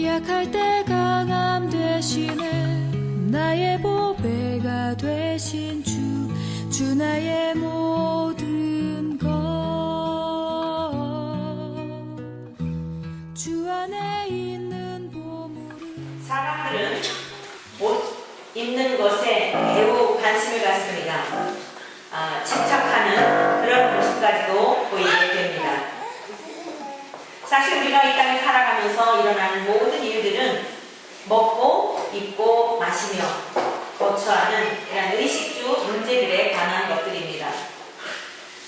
약할 때 강함 대신에 나의 보배가 되신 주 나의 모든 것 주 안에 있는 보물은 사람들은 옷 입는 것에 매우 관심을 갖습니다. 집착하는 그런 모습까지도 보이게 됩니다. 사실 우리가 이 땅에 살아가면서 일어나는 모든 일들은 먹고 입고 마시며 거처하는 이런 의식주 문제들에 관한 것들입니다.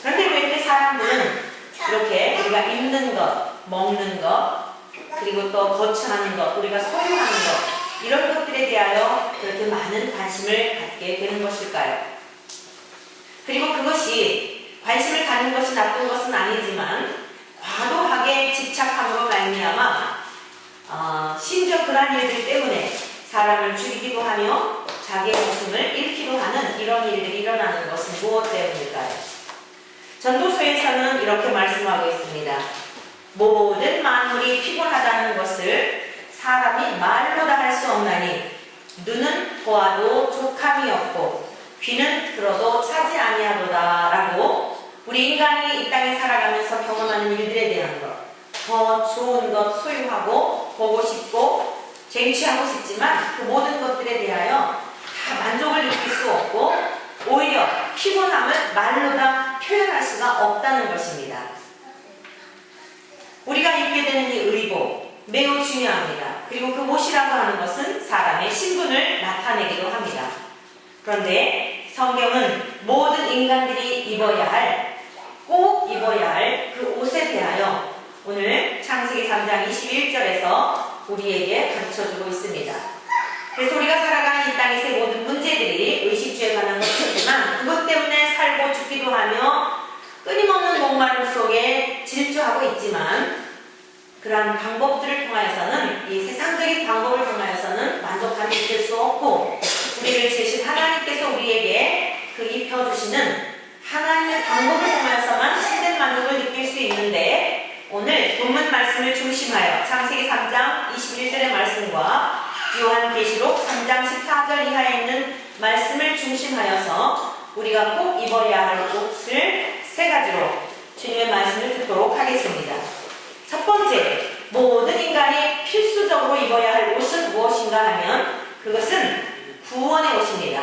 그런데 왜 이렇게 사람들은 이렇게 우리가 입는 것, 먹는 것, 그리고 또 거처하는 것, 우리가 소유하는 것, 이런 것들에 대하여 그렇게 많은 관심을 갖게 되는 것일까요? 그리고 그것이 관심을 갖는 것이 나쁜 것은 아니지만 과도하게 집착함으로 말미암아 심지어 그러한 일들 때문에 사람을 죽이기도 하며 자기의 목숨을 잃기도 하는 이런 일들이 일어나는 것은 무엇 때문일까요? 전도서에서는 이렇게 말씀하고 있습니다. 모든 만물이 피곤하다는 것을 사람이 말로 다 할 수 없나니 눈은 보아도 족함이 없고 귀는 들어도 차지 아니하도다 라고 우리 인간이 이 땅에 살아가면서 경험하는 일들에 대한 것, 더 좋은 것 소유하고 보고 싶고 쟁취하고 싶지만 그 모든 것들에 대하여 다 만족을 느낄 수 없고 오히려 피곤함을 말로 다 표현할 수가 없다는 것입니다. 우리가 입게 되는 이 의복 매우 중요합니다. 그리고 그 옷이라고 하는 것은 사람의 신분을 나타내기도 합니다. 그런데 성경은 모든 인간들이 입어야 할, 꼭 입어야 할 그 옷에 대하여 오늘 창세기 3장 21절에서 우리에게 가르쳐주고 있습니다. 그래서 우리가 살아가는 이 땅에서의 모든 문제들이 의식주에 관한 것이지만 그것 때문에 살고 죽기도 하며 끊임없는 목마름 속에 질주하고 있지만 그러한 방법들을 통하여서는 이 세상적인 방법을 통하여서는 만족함이 있을 수 없고 우리를 지으신 하나님께서 우리에게 그 입혀주시는 하나님의 방법을 통하여서만 참된 만족을 느낄 수 있는데 오늘 본문 말씀을 중심하여 창세기 3장 21절의 말씀과 요한계시록 3장 14절 이하에 있는 말씀을 중심하여서 우리가 꼭 입어야 할 옷을 세 가지로 주님의 말씀을 듣도록 하겠습니다. 첫 번째, 모든 인간이 필수적으로 입어야 할 옷은 무엇인가 하면 그것은 구원의 옷입니다.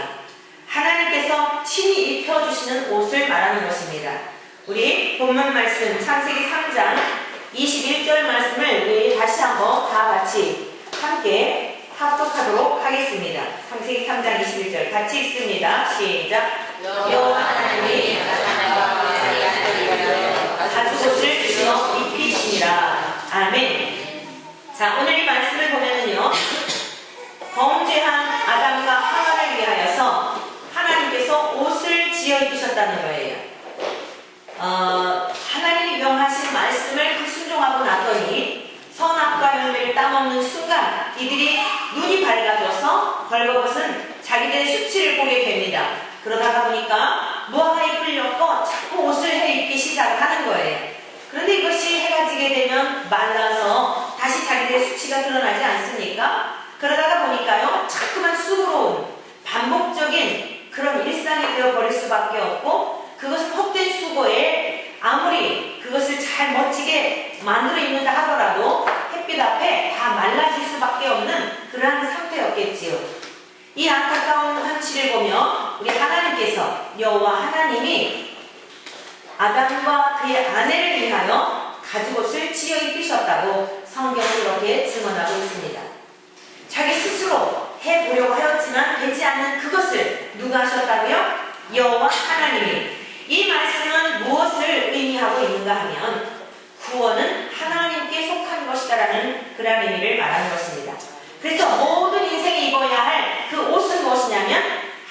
하나님께서 친히 입혀주시는 옷을 말하는 것입니다. 우리 본문 말씀 창세기 3장 21절 말씀을 우리 다시 한번 다 같이 함께 합독하도록 하겠습니다. 창세기 3장 21절 같이 읽습니다. 시작. 여호와 하나님이 가죽옷을 주어 입히시니라. 아멘. 자, 오늘 이 말씀을 보면은요, 범죄한 아담과 하와를 위하여서 하나님께서 옷을 지어 입히셨다는 거예요. 하나님이 명하신 말씀을 불순종하고 났더니 선악과 열매를 따먹는 순간 이들이 눈이 밝아져서 벌거벗은 자기들의 수치를 보게 됩니다. 그러다가 보니까 무화과에 끌렸고 자꾸 옷을 해입기 시작하는 거예요. 그런데 이것이 해가 지게 되면 말라서 다시 자기들의 수치가 드러나지 않습니까? 그러다가 보니까요, 자꾸만 수고로운 반복적인 그런 일상이 되어버릴 수밖에 없고 그것은 헛된 수고에 아무리 그것을 잘 멋지게 만들어 입는다 하더라도 햇빛 앞에 다 말라질 수밖에 없는 그러한 상태였겠지요. 이 안타까운 현실을 보며 우리 하나님께서 여호와 하나님이 아담과 그의 아내를 위하여 가죽옷을 지어 입히셨다고 성경은 이렇게 증언하고 있습니다. 자기 스스로 해보려고 하였지만 되지 않는 그것을 누가 하셨다고요? 여호와 하나님이. 이 말씀은 무엇을 의미하고 있는가 하면 구원은 하나님께 속한 것이다라는 그런 의미를 말하는 것입니다. 그래서 모든 인생에 입어야 할 그 옷은 무엇이냐면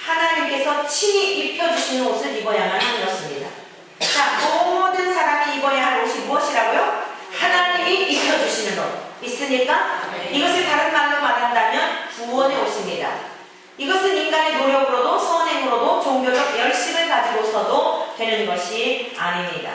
하나님께서 친히 입혀주시는 옷을 입어야만 하는 것입니다. 자, 모든 사람이 입어야 할 옷이 무엇이라고요? 하나님이 입혀주시는 옷. 있습니까? 이것을 다른 말로 말한다면 구원의 옷입니다. 이것은 인간의 노력으로도 선행으로도 종교적 열심을 가지고서도 되는 것이 아닙니다.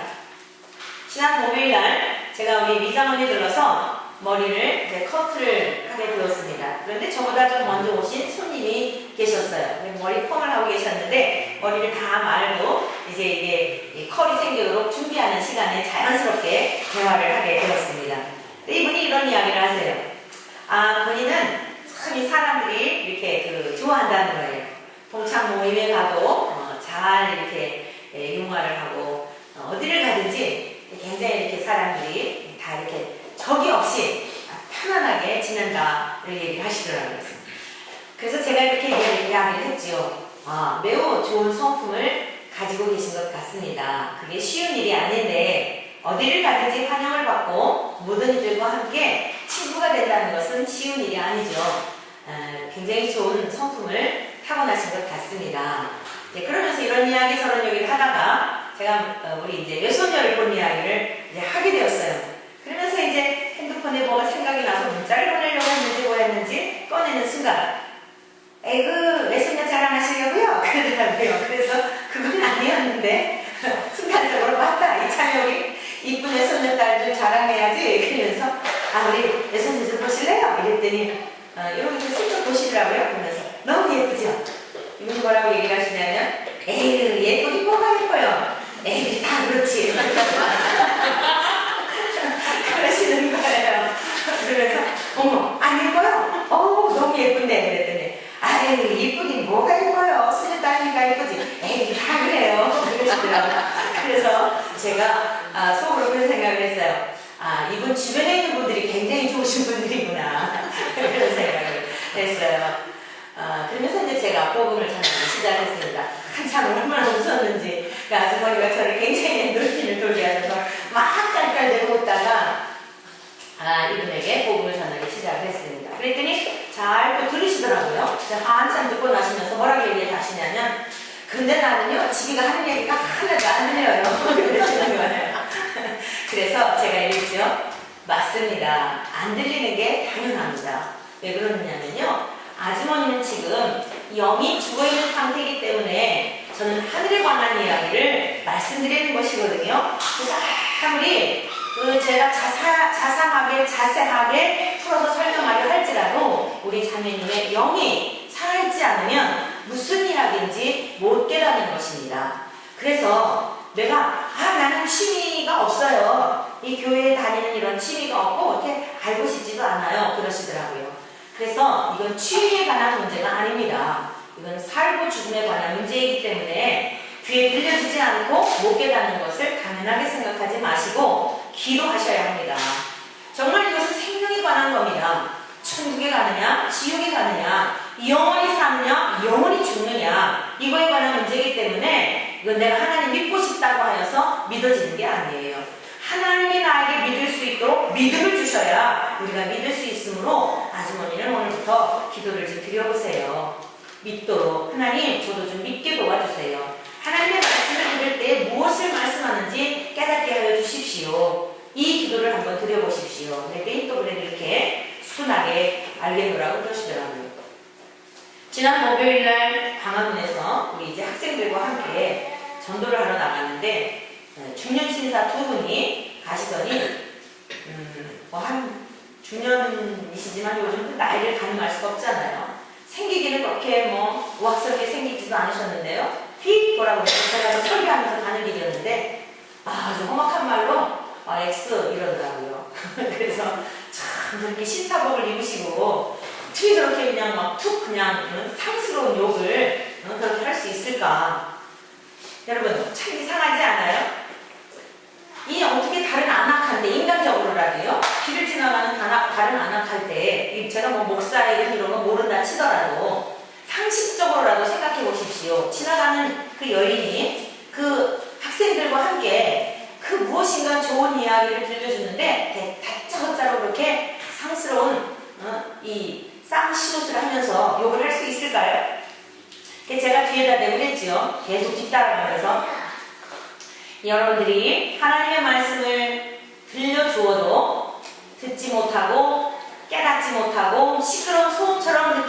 지난 목요일날 제가 우리 미장원에 들러서 머리를 이제 커트를 하게 되었습니다. 그런데 저보다 좀 먼저 오신 손님이 계셨어요. 머리 펌을 하고 계셨는데 머리를 다 말고 이제 이게 컬이 생기도록 준비하는 시간에 자연스럽게 대화를 하게 되었습니다. 이분이 이런 이야기를 하세요. 본인은 참 이 사람들이 이렇게 좋아한다는 거예요. 동창 모임에 가도 잘 이렇게 융화를 하고 어디를 가든지 굉장히 이렇게 사람들이 다 이렇게 적이 없이 편안하게 지낸다를 얘기를 하시더라고요. 그래서 제가 이렇게 이야기를 했지요. 매우 좋은 성품을 가지고 계신 것 같습니다. 그게 쉬운 일이 아닌데 어디를 가든지 환영을 받고 모든 이들과 함께 친구가 된다는 것은 쉬운 일이 아니죠. 굉장히 좋은 성품을 타고나신 것 같습니다. 그러면서 이런 이야기 저런 얘기를 하다가 제가 우리 이제 외손녀를 본 이야기를 이제 하게 되었어요. 그러면서 이제 핸드폰에 뭐가 생각이 나서 문자를 보내려고 했는지 뭐 했는지 꺼내는 순간 에그 외손녀 자랑하시려고요? 그러더라고요. 그래서 그건 아니었는데 순간적으로 맞다 이찬혁이 이쁜 외손녀 딸 좀 자랑해야지. 그러면서 우리 외손녀 좀 보실래요? 이랬더니 이렇게 슬쩍 보시더라고요. 그러면서 너무 예쁘죠? 이분 뭐라고 얘기를 하시냐면 에이 예쁘긴 뭐가 예뻐요. 에이 다 그렇지. 그러시는 거예요. 그래서 어머 안 예뻐요? 너무 예쁜데 그랬더니 아유 예쁘긴 뭐가 예뻐요. 수녀 딸이니까 예쁘지. 에이 다 그래요. 그러시더라고요. 그래서 제가 속으로 그런 생각을 했어요. 이분 주변에 있는 분들이 굉장히 좋으신 분들이구나. 그런 생각을 했어요. 그러면서 이제 제가 복음을 전하기 시작했습니다. 한참 얼마나 웃었는지 그 아주머니가 저를 굉장히 엔돌핀을 돌게 하면서 막 깔깔대고 웃다가 이분에게 복음을 전하기 시작을 했습니다. 그랬더니 잘 또 들으시더라고요. 한참 듣고 나시면서 뭐라고 얘기를 하시냐면 근데 나는요 지기가 하는 얘기가 하나도 안 들려요. 그러시는 거예요. 그래서 제가 이랬죠. 맞습니다. 안 들리는 게 당연합니다. 왜 그러느냐면요. 아주머니는 지금 영이 죽어있는 상태이기 때문에 저는 하늘에 관한 이야기를 말씀드리는 것이거든요. 그래서 아무리 제가 자세하게 풀어서 설명하려 할지라도 우리 자매님의 영이 살아있지 않으면 무슨 이야기인지 못 깨닫는 것입니다. 그래서 내가 나는 취미가 없어요. 이 교회에 다니는 이런 취미가 없고 어떻게 알고 싶지도 않아요. 그러시더라고요. 그래서 이건 취미에 관한 문제가 아닙니다. 이건 살고 죽음에 관한 문제이기 때문에 귀에 들려지지 않고 못 깨닫는 것을 당연하게 생각하지 마시고 기도하셔야 합니다. 정말 이것은 생명에 관한 겁니다. 천국에 가느냐, 지옥에 가느냐, 영원히 사느냐, 영원히 죽느냐 이거에 관한 문제이기 때문에 이건 내가 하나님 믿고 싶다고 하여서 믿어지는 게 아니에요. 하나님이 나에게 믿을 수 있도록 믿음을 주셔야 우리가 믿을 수 있으므로 아주머니는 오늘부터 기도를 좀 드려보세요. 믿도록 하나님 저도 좀 믿게 도와주세요. 하나님의 말씀을 들을 때 무엇을 말씀하는지 깨닫게 하여 주십시오. 이 기도를 한번 드려보십시오. 그랬더니 또 그래도 이렇게 순하게 알겠노라고 그러시더라고요. 지난 목요일날 강화문에서 우리 이제 학생들과 함께 전도를 하러 나갔는데 중년 신사 두 분이 가시더니 한 중년이시지만 요즘 나이를 가늠할 수가 없잖아요. 생기기는 그렇게 우악스럽게 생기지도 않으셨는데요. 휙 돌아보니까 제가 설교하면서 가는 길이었는데 아주 험악한 말로 X 이러더라고요. 그래서 참 저렇게 신사복을 입으시고 어떻게 저렇게 그냥 막 툭 그냥 상스러운 욕을 그렇게 할 수 있을까? 여러분 참 이상하지 않아요? 이 어떻게 다른 안악한데 인간적으로라도요 길을 지나가는 다른 안악할 때 제가 목사에 이런 거 모른다 치더라도 상식적으로라도 생각해 보십시오. 지나가는 그 여인이 그 학생들과 함께 그 무엇인가 좋은 이야기를 들려주는데 다짜고짜로 그렇게 상스러운 이 쌍시옷을 하면서 욕을 할 수 있을까요? 제가 뒤에다 대고 했지요. 계속 뒤따라가면서 여러분들이 하나님의 말씀을 들려주어도 듣지 못하고 깨닫지 못하고 시끄러운 소음처럼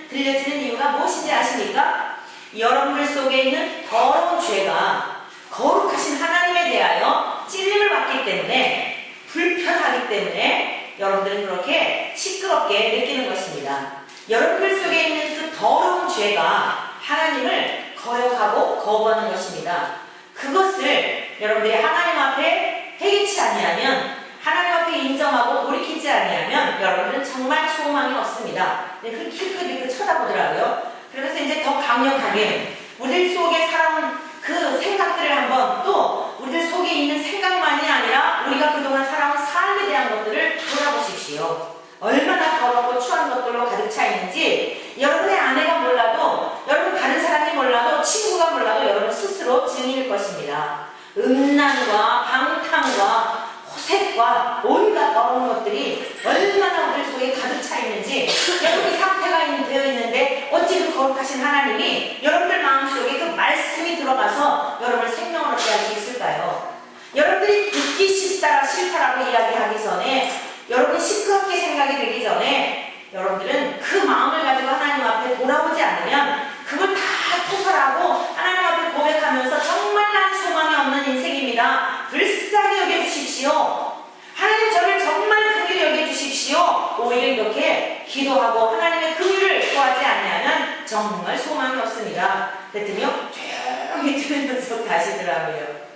들려지는 이유가 무엇인지 아십니까? 여러분들 속에 있는 더러운 죄가 거룩하신 하나님에 대하여 찔림을 받기 때문에 불편하기 때문에 여러분들은 그렇게 시끄럽게 느끼는 것입니다. 여러분들 속에 있는 그 더러운 죄가 하나님을 거역하고 거부하는 것입니다. 그것을 여러분들이 하나님 앞에 회개치 아니하면, 하나님 앞에 인정하고 돌이키지 아니하면 여러분들은 정말 소망이 없습니다. 네, 그렇게 힐끗힐끗 쳐다보더라고요. 그래서 이제 더 강력하게 우리들 속에 살아온 그 생각들을 한번, 또 우리들 속에 있는 생각만이 아니라 우리가 그동안 살아온 삶에 대한 것들을 돌아보십시오. 얼마나 더럽고 추한 것들로 가득 차 있는지 여러분의 아내가 몰라도, 여러분 다른 사람이 몰라도, 친구가 몰라도 여러분 스스로 증인일 것입니다. 음란과 방탕과 호색과 온갖 더러운 것들이 얼마나 우리 속에 가득 차 있는지, 여러분이 상태가 되어 있는데 어찌 그 거룩하신 하나님이 여러분들 마음속에 그 말씀이 들어가서 여러분을 생명을 얻게 할 수 있을까요? 여러분들이 듣기 싫다라고 이야기하기 전에, 여러분이 시끄럽게 생각이 들기 전에 여러분들은 그 마음을 가지고 하나님 앞에 돌아오지 않으면 그걸 다 토설하고 하나님 앞에 고백하면서 정말 난 소망이 없는 인생입니다, 불쌍히 여겨주십시오, 하나님 저를 정말 긍휼히 여겨주십시오, 오히려 이렇게 기도하고 하나님의 긍휼을 구하지 않으면 정말 소망이 없습니다. 그랬더니 조용히 들으면서 가시더라고요.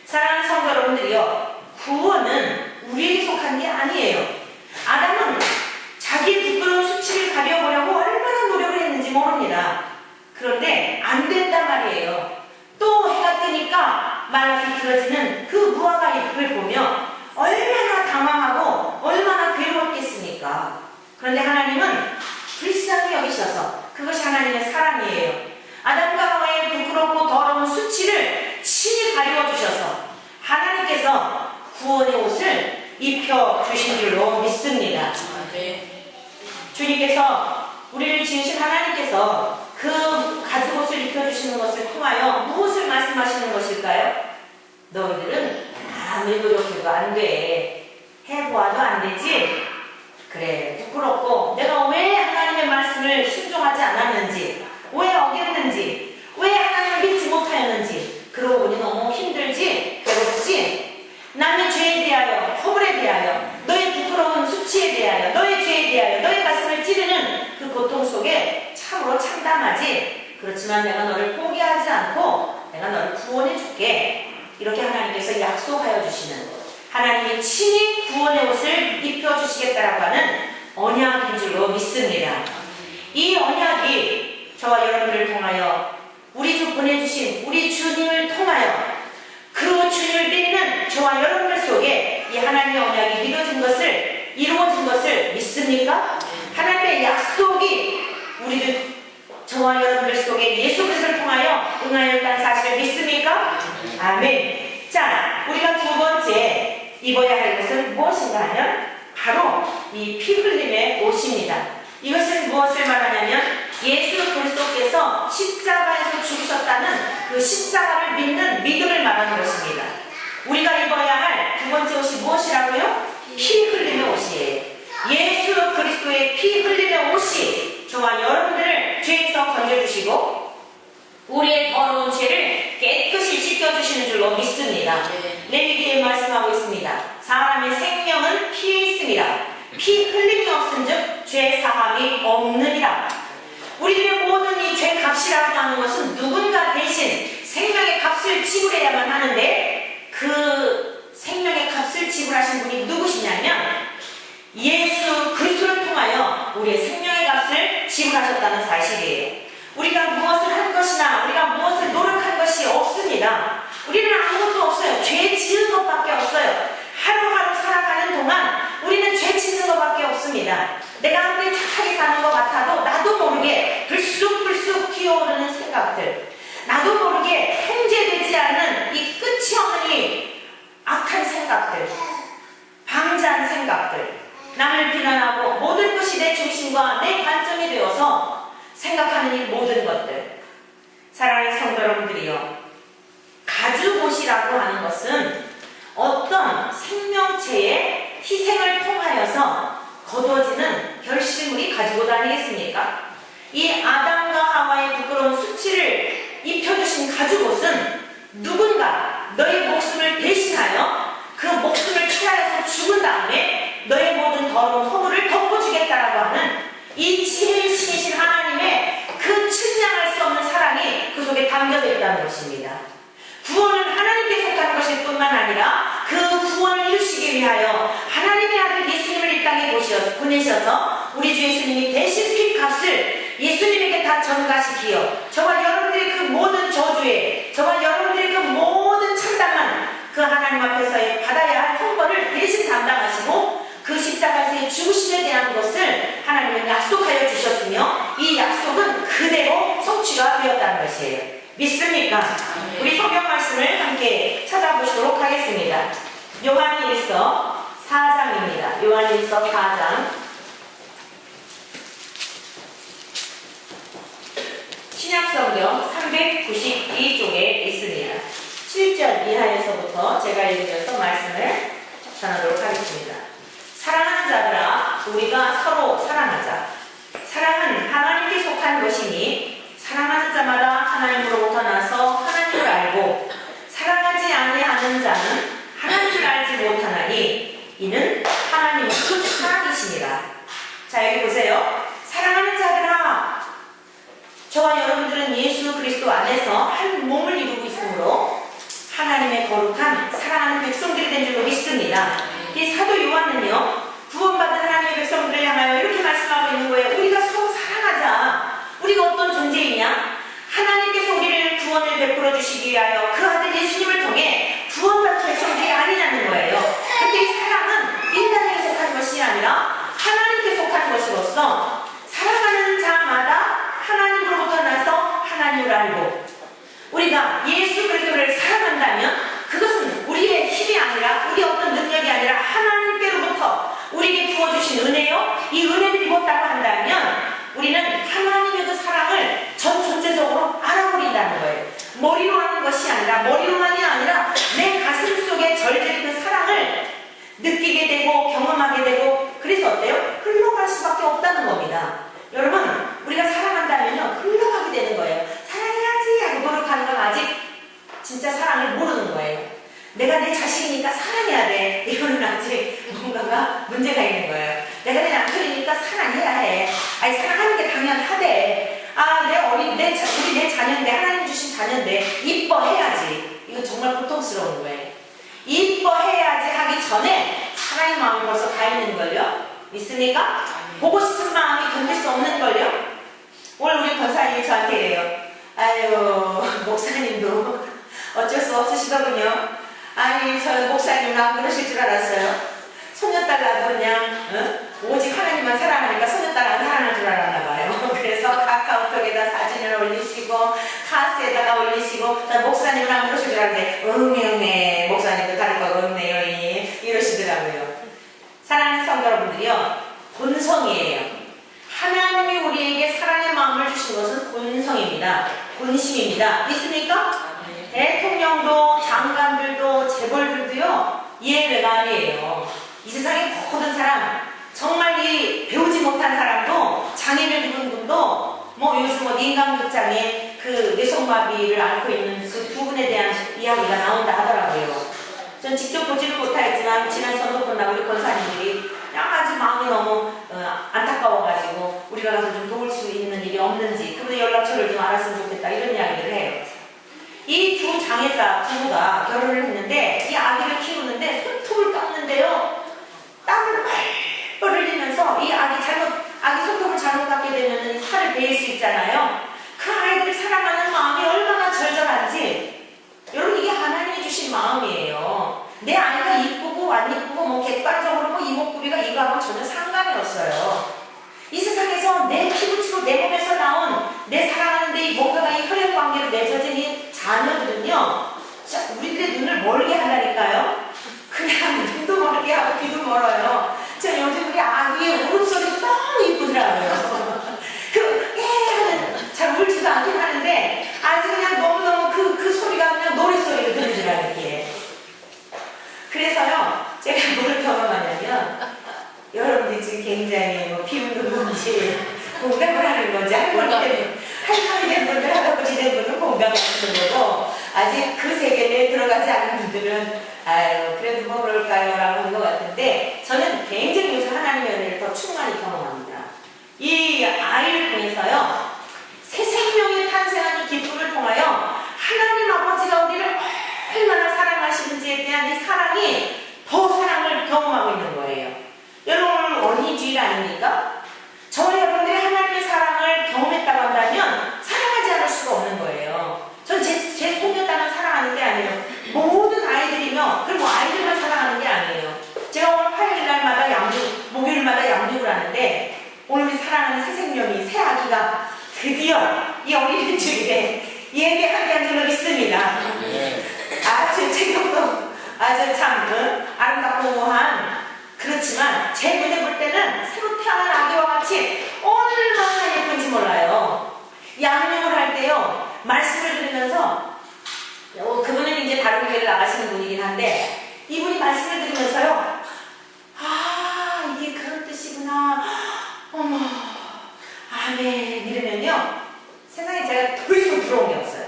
사랑하는 성도 여러분들이요, 구원은 우리에게 속한 게 아니에요. 아담은 자기의 부끄러운 수치를 가려보려고 얼마나 노력을 했는지 모릅니다. 그런데 안 된단 말이에요. 또 해가 뜨니까 말라기 들어지는 그 무화과 잎을 보며 얼마나 당황하고 얼마나 괴로웠겠습니까? 그런데 하나님은 불쌍히 여기셔서, 그것이 하나님의 사랑이에요. 아담과 하와의 부끄럽고 더러운 수치를 친히 가려주셔서 하나님께서 구원의 옷을 입혀주신 줄로 믿습니다. 주님께서, 우리를 지으신 하나님께서 그 가죽옷을 입혀주시는 것을 통하여 무엇을 말씀하시는 것일까요? 너희들은 아무리 노력해도 안 돼, 해보아도 안 되지, 그래 부끄럽고 내가 왜 하나님의 말씀을 순종하지 않았는지, 왜 어겼는지, 왜 하나님을 믿지 못하였는지, 그러고 보니 너무 힘들지, 괴롭지, 남의 죄에 대하여, 허물에 대하여, 너의 부끄러운 수치에 대하여, 너의 죄에 대하여 너의 가슴을 찌르는 그 고통 속에 참으로 참담하지. 그렇지만 내가 너를 포기하지 않고 내가 너를 구원해 줄게, 이렇게 하나님께서 약속하여 주시는, 하나님이 친히 구원의 옷을 입혀주시겠다라고 하는 언약인 줄로 믿습니다. 이 언약이 저와 여러분들을 통하여, 우리 주 보내주신 우리 주님을 통하여 그 주님을 믿는 저와 여러분들 속에 이 하나님의 언약이 믿어진 것을, 이루어진 것을 믿습니까? 하나님의 약속이 우리들, 저와 여러분들 속에 예수 그리스도를 통하여 응하였다는 사실을 믿습니까? 아멘. 자, 우리가 두 번째 입어야 할 것은 무엇인가 하면 바로 이 피 흘림의 옷입니다. 이것은 무엇을 말하냐면 예수 그리스도께서 십자가에서 죽으셨다는 그 십자가를 믿는 믿음을 말하는 것입니다. 우리가 입어야 할 두 번째 옷이 무엇이라고요? 피 흘림의 옷이에요. 예수 그리스도의 피 흘림의 옷이 저와 여러분들을 죄에서 건져주시고 우리의 더러운 죄를 깨끗이 씻겨주시는 줄로 믿습니다. 레위기에 말씀하고 있습니다. 사람의 생명은 피에 있습니다. 피 흘림이 없은즉 죄 사함이 없느니라. 우리들의 모든 이 죄 값이라고 하는 것은 누군가 대신 생명의 값을 지불해야만 하는데, 그 생명의 값을 지불하신 분이 누구시냐면 예수 그리스도를 통하여 우리의 생명의 값을 지불하셨다는 사실이에요. 우리가 무엇을 한 것이나 우리가 무엇을 노력한 것이 없습니다. 우리는 아무것도 없어요. 죄 지은 것밖에 없어요. 하루하루 살아가는 동안 우리는 죄 짓는 것밖에 없습니다. 내가 아무리 착하게 사는 것 같아도 나도 모르게 불쑥불쑥 기어오르는 생각들, 나도 모르게 통제되지 않는 이 끝이 없는 이 악한 생각들, 방자한 생각들, 남을 비난하고 모든 것이 내 중심과 내 관점이 되어서 생각하는 이 모든 것들. 사랑하는 성도 여러분들이요, 가죽옷이라고 하는 것은 어떤 생명체의 희생을 통하여서 거두어지는 결실물이 가죽옷 아니겠습니까? 이 아담과 하와의 부끄러운 수치를 입혀주신 가죽옷은 누군가 너의 목숨을 대신하여 그 목숨을 취하여서 죽은 다음에 이 지혜를 지니신 하나님의 그 측량할 수 없는 사랑이 그 속에 담겨져 있다는 것입니다. 구원은 하나님께 속한 것일 뿐만 아니라 그 구원을 이루시기 위하여 하나님의 아들 예수님을 이 땅에 보내셔서 우리 주 예수님이 대신 핏값을 예수님에게 다 전가시키어 저와 여러분들의 그 모든 저주에, 저와 여러분들의 그 모든 참담한 그 하나님 앞에서 받아야 할 형벌을 대신 담당하시고 그 십자가에서의 죽으심에 대한 것을 하나님은 약속하여 주셨으며 이 약속은 그대로 성취가 되었다는 것이에요. 믿습니까? 우리 성경 말씀을 함께 찾아보시도록 하겠습니다. 요한일서 4장입니다. 요한일서 4장 신약성경 392쪽에 있습니다. 7절 이하에서부터 제가 읽으면서 말씀을 전하도록 하겠습니다. 사랑하는 자들아, 우리가 서로 사랑하자. 사랑은 하나님께 속한 것이니 사랑하는 자마다 하나님으로부터 나서 하나님을 알고 사랑하지 아니하는 자는 하나님을 알지 못하나니 이는 하나님은 사랑이시니라. 자, 여기 보세요. 사랑하는 자들아, 저와 여러분들은 예수 그리스도 안에서 한 몸을 이루고 있으므로 하나님의 거룩한 사랑하는 백성들이 된 줄로 믿습니다. 이 사도 요한은요, 구원받은 하나님의 백성들을 향하여 이렇게 말씀하고 있는 거예요. 우리가 서로 사랑하자. 우리가 어떤 존재이냐? 하나님께서 우리를 구원을 베풀어 주시기 위하여 그 아들 예수님을 통해 구원받은 백성들이 아니냐는 거예요. 근데 이 사랑은 인간에게 속한 것이 아니라 하나님께 속한 것으로서 사랑하는 자마다 하나님으로부터 나서 하나님을 알고 우리가 예수 그리스도를 사랑한다면 그것은 우리의 힘이 아니라 우리 어떤 능력이 아니라 하나님께로부터 우리에게 부어주신 은혜요. 이 은혜를 입었다고 한다면 우리는 하나님의 그 사랑을 전 존재적으로 알아버린다는 거예요. 머리로 하는 것이 아니라 머리로만이 아니라 내 가슴 속에 절절히 그 사랑을 느끼게 되고 경험하게 되고 그래서 어때요? 흘러갈 수밖에 없다는 겁니다. 여러분, 우리가 사랑한다면요 흘러가게 되는 거예요. 사랑해야지 하고 노력하는 건 아직 진짜 사랑을 모르는 거예요. 내가 내 자식이니까 사랑해야 돼. 이거는 아직 뭔가가 문제가 있는 거예요. 내가 내 남편이니까 사랑해야 해. 아니, 사랑하는 게 당연하대. 아, 우리 내 자녀인데, 하나님 주신 자녀인데, 이뻐해야지. 이거 정말 고통스러운 거예요. 이뻐해야지 하기 전에 사랑의 마음이 벌써 가 있는걸요? 믿습니까? 보고 싶은 마음이 견딜 수 없는걸요? 오늘 우리 권사님이 저한테 이래요. 아유, 목사님도 어쩔 수 없으시더군요. 아니, 저는 목사님은 안 그러실 줄 알았어요. 소녀딸라도 그냥 오직 하나님만 사랑하니까 소녀딸 안 사랑할 줄 알았나 봐요. 그래서 카카오톡에다 사진을 올리시고 카스에다가 올리시고 목사님은 안 그러실 줄 알았는데 응애 목사님도 다를 거고 응애요 이러시더라고요. 사랑하는 성도 여러분들이요, 본성이에요. 하나님이 우리에게 사랑의 마음을 주신 것은 본성입니다. 본심입니다. 믿습니까? 대통령도 장관들도 재벌들도요 예외가 아니에요. 이 세상의 모든 사람, 정말 이 배우지 못한 사람도, 장애를 입은 분도 요즘 인간극장에 그 뇌성마비를 앓고 있는 그 부분에 대한 이야기가 나온다 하더라고요. 전 직접 보지는 못하였지만 지난 선거끝나고 우리 권사님들이 아주 마음이 너무 안타까워가지고 우리가 가서 좀 도울 수 있는 일이 없는지 그분의 연락처를 좀 알았으면 좋겠다 이런 이야기를 해요. 이 두 장애자 부부가 결혼을 했는데 이 아기를 키우는데 손톱을 깎는데요 땀을 뻘뻘 흘리면서 이 아기 손톱을 잘못 깎게 되면 살을 베일 수 있잖아요. 그 아이들을 사랑하는 마음이 얼마나 절절한지, 여러분, 이게 하나님이 주신 마음이에요. 내 아이가 이쁘고 안 이쁘고 객관적으로 이목구비가 이거하고 전혀 상관이 없어요. 이 세상에서 내 피부치고 내 몸에서 나온 내 사랑하는데 이 뭔가가 이 혈연 관계로 맺어진 이 자녀들은요 우리들의 눈을 멀게 한다니까요. 그냥 눈도 멀게 하고 귀도 멀어요. 저 요즘 우리 아기의 울음소리가 너무 이쁘더라고요. 잘 울지도 않긴 하는데 아주 그냥 너무너무 그 소리가 그냥 노랫소리로 들리더라고요. 이게. 그래서요 제가 뭘 경험하냐면 여러분들이 지금 굉장히 비웃는 건지 공감을 하는 건지 할머니 된 분들, 할아버지 된 분은 공감하시는 거고 아직 그 세계에 들어가지 않은 분들은 아유 그래도 뭐 그럴까요? 라고 하는 것 같은데 저는 굉장히 요즘 하나님의 은혜를 더 충만히 경험합니다. 이 아이를 통해서요, 새 생명이 탄생한 이 기쁨을 통하여 하나님 아버지가 우리를 얼마나 사랑하시는지에 대한 이 사랑이 더 사랑을 경험하고 있는 거예요. 여러분, 오늘 어린이 주일 아닙니까? 저와 여러분들이 하나님의 사랑을 경험했다고 한다면 사랑하지 않을 수가 없는 거예요. 전 제 소녀딸만 사랑하는 게 아니에요. 모든 아이들이며, 그리고 아이들만 사랑하는 게 아니에요. 제가 오늘 화요일 날마다 목요일마다 양육을 하는데, 오늘 우리 사랑하는 새 생명이, 새 아기가 드디어 이 어린이 주일에 예배하게 한 적이 있습니다. 아주 체격도 아주 참 아름답고한, 그렇지만 제 눈에 볼 때는 새로 태어난 아기와 같이 얼마나 예쁜지 몰라요. 양육을 할 때요, 말씀을 들으면서, 그분은 이제 다른 교회를 나가시는 분이긴 한데, 이분이 말씀을 들으면서요, 아, 이게 그런 뜻이구나, 어머, 아멘, 이러면요, 세상에 제가 더 이상 부러운 게 없어요.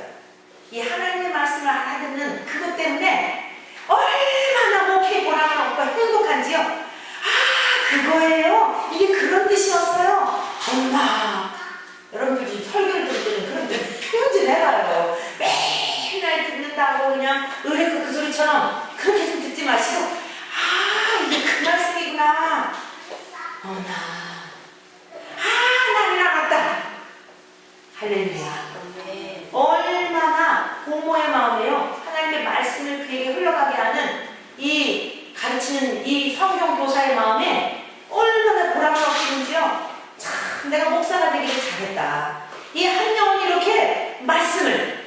이 하나님의 말씀을 알아듣는 그것 때문에 얼마나 목회에 보람을 얻고 행복한지요. 아, 그거예요? 이게 그런 뜻이었어요? 엄마, 여러분들 지금 설교를 들을 때는 그런 표현을 해봐요. 맨날 듣는다고 그냥 의뢰 그 소리처럼 그렇게 좀 듣지 마시고, 아, 이게 그 말씀이구나. 어머나, 하나님 알았다. 할렐루야. 얼마나 고모의 마음에요, 하나님의 말씀을 그에게 흘러가게 하는 이 가르치는 이 성경 교사의 마음에 얼마나 보람을 얻기는지요. 참, 내가 목사가 되기를 잘했다. 이 한 영혼이 이렇게 말씀을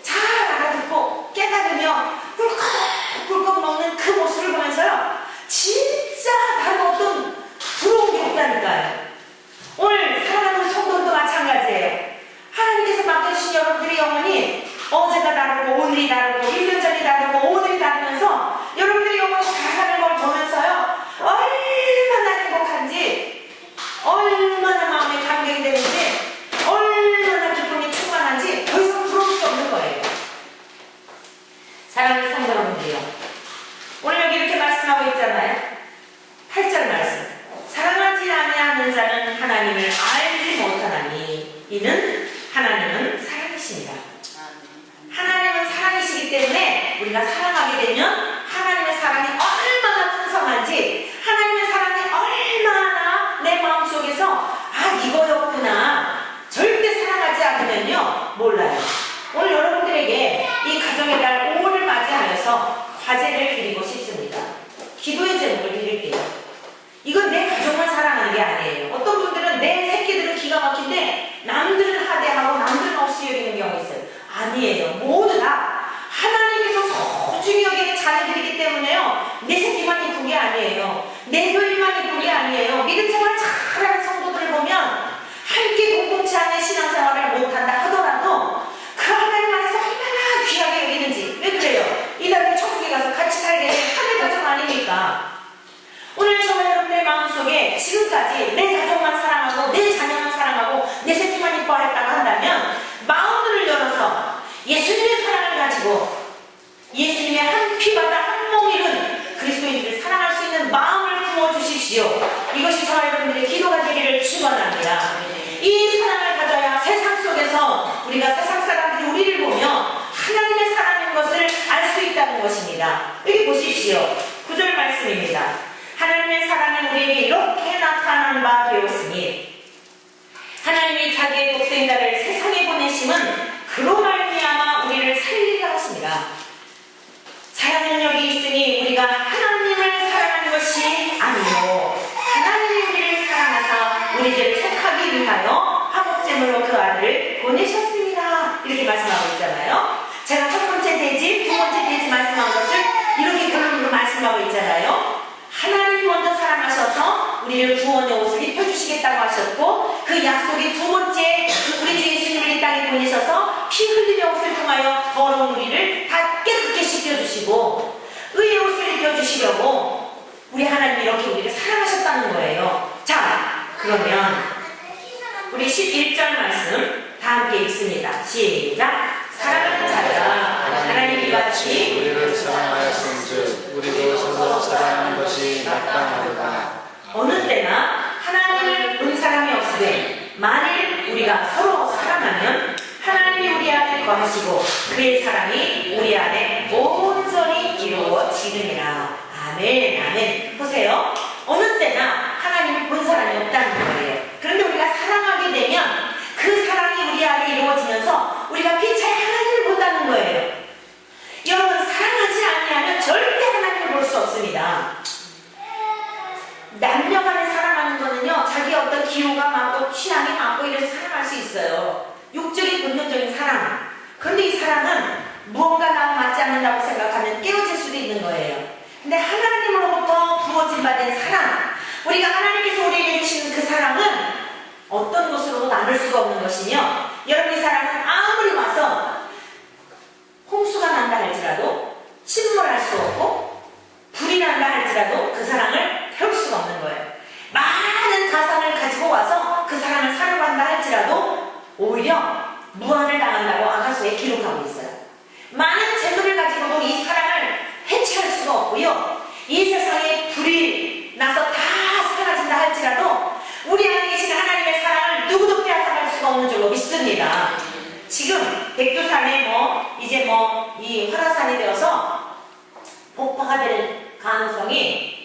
잘 알아듣고 깨달으며 꿀꺽꿀꺽 먹는 그 모습을 보면서요, 진짜 다른 어떤 부러운 게 없다니까요. 오늘 사랑하는 성도도 마찬가지예요. 하나님께서 맡겨주신 여러분들의 영혼이 어제가 다르고 오늘이 다르고 1년 전이 다르고 오늘이 다르면서 여러분들의 영혼이 다가가는 걸 보면서요, 얼마나 행복한지, 얼마나 마음에 감격이 되는지, 얼마나 기쁨이 충만한지 더 이상 부러울 게 없는 거예요. 사랑하는 성도 여러분들이요, 오늘 여기 이렇게 말씀하고 있잖아요. 8절 말씀, 사랑하지 아니하는 자는 하나님을 알지 못하나니 이는 하나님은 사랑이십니다. 하나님은 사랑이시기 때문에 우리가 사랑하게 되면 하나님의 사랑이 얼마나 풍성한지, 하나님의 사랑이 얼마나 내 마음속에서 아, 이거였구나, 절대 사랑하지 않으면요 몰라요. 오늘 여러분들에게 이 가정의 달 5월을 맞이하면서 과제를 드리고 싶습니다. 기도의 제목을 드릴게요. 이건 내 가족만 사랑하는 게 아니에요. 어떤 분들은 내 새끼들은 기가 막힌데 남들은 하대하고 남들은 없이 여기는 경우가 있어요. 아니에요. 모두 다 하나님께서 소중히 여기는 자녀들이기 때문에요, 내 새끼만 이쁜 게 아니에요. 내 교인만 이쁜 게 아니에요. 믿음 생활 잘하는 성도들을 보면 함께 공동체 안에 신앙생활을 못한다 하더라도 그 하나님 안에서 얼마나 귀하게 여기는지. 왜 그래요? 이 다음에 천국에 가서 같이 살게 된 하늘 가족 아닙니까? 오늘 저와 여러분의 마음속에 지금까지 내 가족만 사랑하고 내 자녀만 사랑하고 내 새끼만 이뻐했다고 한다면 마음을 열어서 예수님의 사랑을 가지고 예수님의 한 피바다 한 몽이른 그리스도인들을 사랑할 수 있는 마음을 부어주십시오. 이것이 저와 여러분들의 기도가 되기를 축원합니다. 이 사랑을 가져야 세상 속에서 우리가 세상 사람들이 우리를 보며 하나님의 사랑인 것을 알 수 있다는 것입니다. 여기 보십시오. 9절 말씀입니다. 하나님의 사랑이 우리에게 이렇게 나타난 바 되었으니 하나님이 자기의 독생자를 세상에 보내심은 그로 말미암아 우리를 살리게 하십니다. 사랑은 여기 있으니 우리가 하나님을 사랑하는 것이 아니요 하나님이 우리를 사랑하사 우리 죄를 택하기 위하여 화목제물로 그 아들을 보내셨습니다. 이렇게 말씀하고 있잖아요. 제가 첫 번째 대집, 두 번째 대집 말씀한 것을 이렇게 결론으로 말씀하고 있잖아요. 하나님이 먼저 사랑하셔서 우리를 구원의 옷을 입혀주시겠다고 하셨고, 그 약속의 두 번째 우리 주 예수님을 이 땅에 보내셔서 피 흘림의 옷을 통하여 더러운 우리를 다 깨끗게 씻겨주시고 의의 옷을 입혀주시려고 우리 하나님이 이렇게 우리를 사랑하셨다는 거예요. 자, 그러면 우리 11절 말씀 다 함께 읽습니다. 시작. 사랑하는 자들아 하나님이 같이 우리를 사랑하였은즉 우리도 서로 사랑하는 것이 마땅하도다. 어느 때나 하나님을 본 사람이 없으니 이르시되 만일 우리가 서로 사랑하면 하나님이 우리 안에 거하시고 그의 사랑이 우리 안에 온전히 이루어지느니라. 아멘, 아멘. 보세요. 어느 때나 하나님을 본 사람이 없다는 거예요. 그런데 우리가 사랑하게 되면 그 사랑이 우리 안에 이루어지면서 우리가 피차에 하나님을 본다는 거예요. 여러분, 사랑하지 않으면 절대 하나님을 볼 수 없습니다. 남녀 간에 사랑하는 거는요, 자기 어떤 기호가 맞고 취향이 맞고 이래서 사랑할 수 있어요. 육적인 본능적인 사랑. 그런데 이 사랑은 무언가 나와 맞지 않는다고 생각하면 깨어질 수도 있는 거예요. 근데 하나님으로부터 부어진 바 된 사랑, 우리가 하나님께서 우리에게 주신 그 사랑은 어떤 것으로도 나눌 수가 없는 것이며, 여러분의 사랑은 아무리 와서 홍수가 난다 할지라도 침몰할 수 없고 불이 난다 할지라도 그 사랑을 태울 수가 없는 거예요. 많은 가상을 가지고 와서 그 사랑을 사려고 한다 할지라도 오히려 무한을 당한다고 아가서에 기록하고 있어요. 많은 재물을 가지고도 이 사랑을 해체할 수가 없고요. 이 세상에 불이 나서 다 사라진다 할지라도 우리 안에 계신 하나님의 사랑을 누구도 빼앗아갈 수가 없는 줄로 믿습니다. 지금 백두산에 이제 이 활화산이 되어서 폭파가 될 가능성이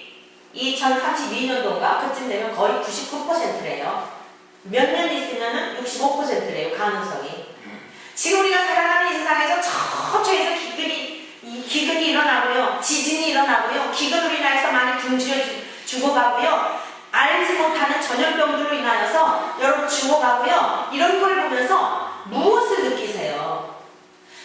2032년도인가 그쯤 되면 거의 99%래요. 몇 년 있으면은 65%래요, 가능성이. 지금 우리가 살아가는 이 세상에서 저쪽에서 기근이 일어나고요, 지진이 일어나고요, 기근으로 인하여서 많이 굶주려 죽어가고요, 알지 못하는 전염병들로 인하여서 여러분 죽어가고요, 이런 걸 보면서 무엇을 느끼세요?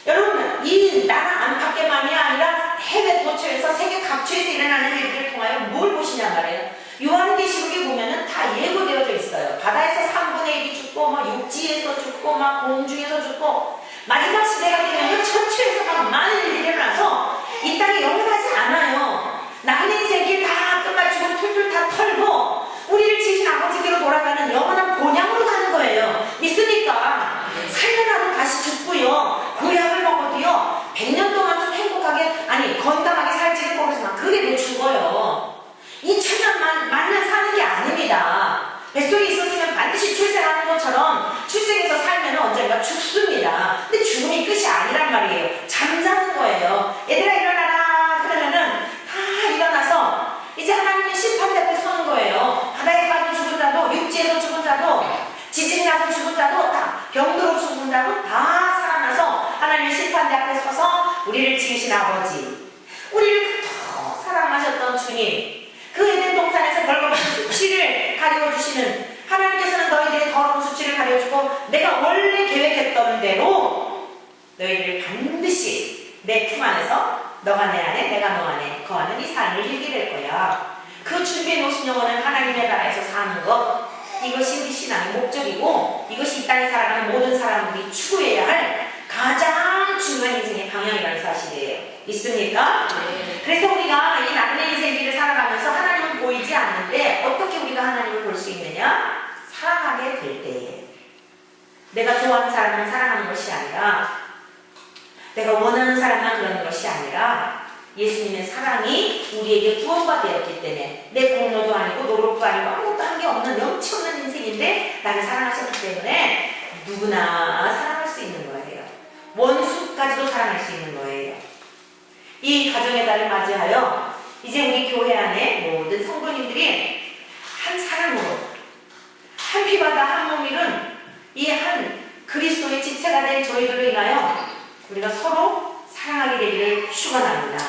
여러분, 이 나라 안팎에만이 아니라 해외 도처에서 세계 각처에서 일어나는 일들을 통하여 뭘 보시냐 말이에요. 요한계시록에 보면은 다 예고되어져 있어요. 바다에서 3분의 1이 죽고, 육지에서 죽고, 공중에서 죽고, 마지막 시대가 되면 천추에서 많은 일들이 일어나서 이 땅이 영원하지 않아요. 남은 인생길 다 끝마치고 풀풀 다 털고 우리를 지신 아버지께로 돌아가는 영원한 본향으로 가는 거예요. 믿습니까? 살려나도 다시 죽고요, 고약을 먹어도요 100년 동안 좀 행복하게, 아니 건강하게 살지를 모르지만 그게 왜 죽어요? 2000년 만년 사는 게 아닙니다. 뱃속에 있었으면 반드시 출생하는 것처럼 출생해서 살면 언젠가 죽습니다. 근데 죽음이 끝이 아니란 말이에요. 잠자는 거예요. 얘들아 일어나라 그러면은 다 일어나서 이제 하나님의 심판대 앞에 서는 거예요. 바다에 가도 죽은 자도, 육지에서 죽은 자도, 지진이 나서 죽은 자도, 다 병으로 죽은 자도 다 살아나서 하나님의 심판대 앞에 서서 우리를 지으신 아버지, 우리를 그토록 사랑하셨던 주님, 그 에덴 동산에서 벌거벗은 수치를 가려주시는 하나님께서는 너희들의 더러운 수치를 가려주고 내가 원래 계획했던 대로 너희들을 반드시 내 품 안에서, 너가 내 안에 내가 너 안에 거하는 이 삶을 이루게 될 거야. 그 준비해 놓으신 영혼은 하나님의 나라에서 사는 것, 이것이 우리 신앙의 목적이고 이것이 이 땅에 살아가는 모든 사람들이 추구해야 할 가장 중요한 인생의 방향이라는 사실이에요. 있습니까? 네. 그래서 우리가 이 남의 인생길을 살아가면서 하나님은 보이지 않는데 어떻게 우리가 하나님을 볼 수 있느냐? 사랑하게 될 때에. 내가 좋아하는 사람만 사랑하는 것이 아니라, 내가 원하는 사람만 그러는 것이 아니라 예수님의 사랑이 우리에게 부어가 되었기 때문에, 내 공로도 아니고 노력도 아니고 아무것도 한 게 없는 염치 없는 인생인데 나를 사랑하셨기 때문에 누구나 사랑할 수 있는 거예요. 원수까지도 사랑할 수 있는 거예요. 이 가정의 달을 맞이하여 이제 우리 교회 안에 모든 성도님들이 한 사랑으로, 한 피바다 한 몸이른 이 한 그리스도의 지체가 된 저희들로 인하여 우리가 서로 사랑하게 되기를 축원합니다.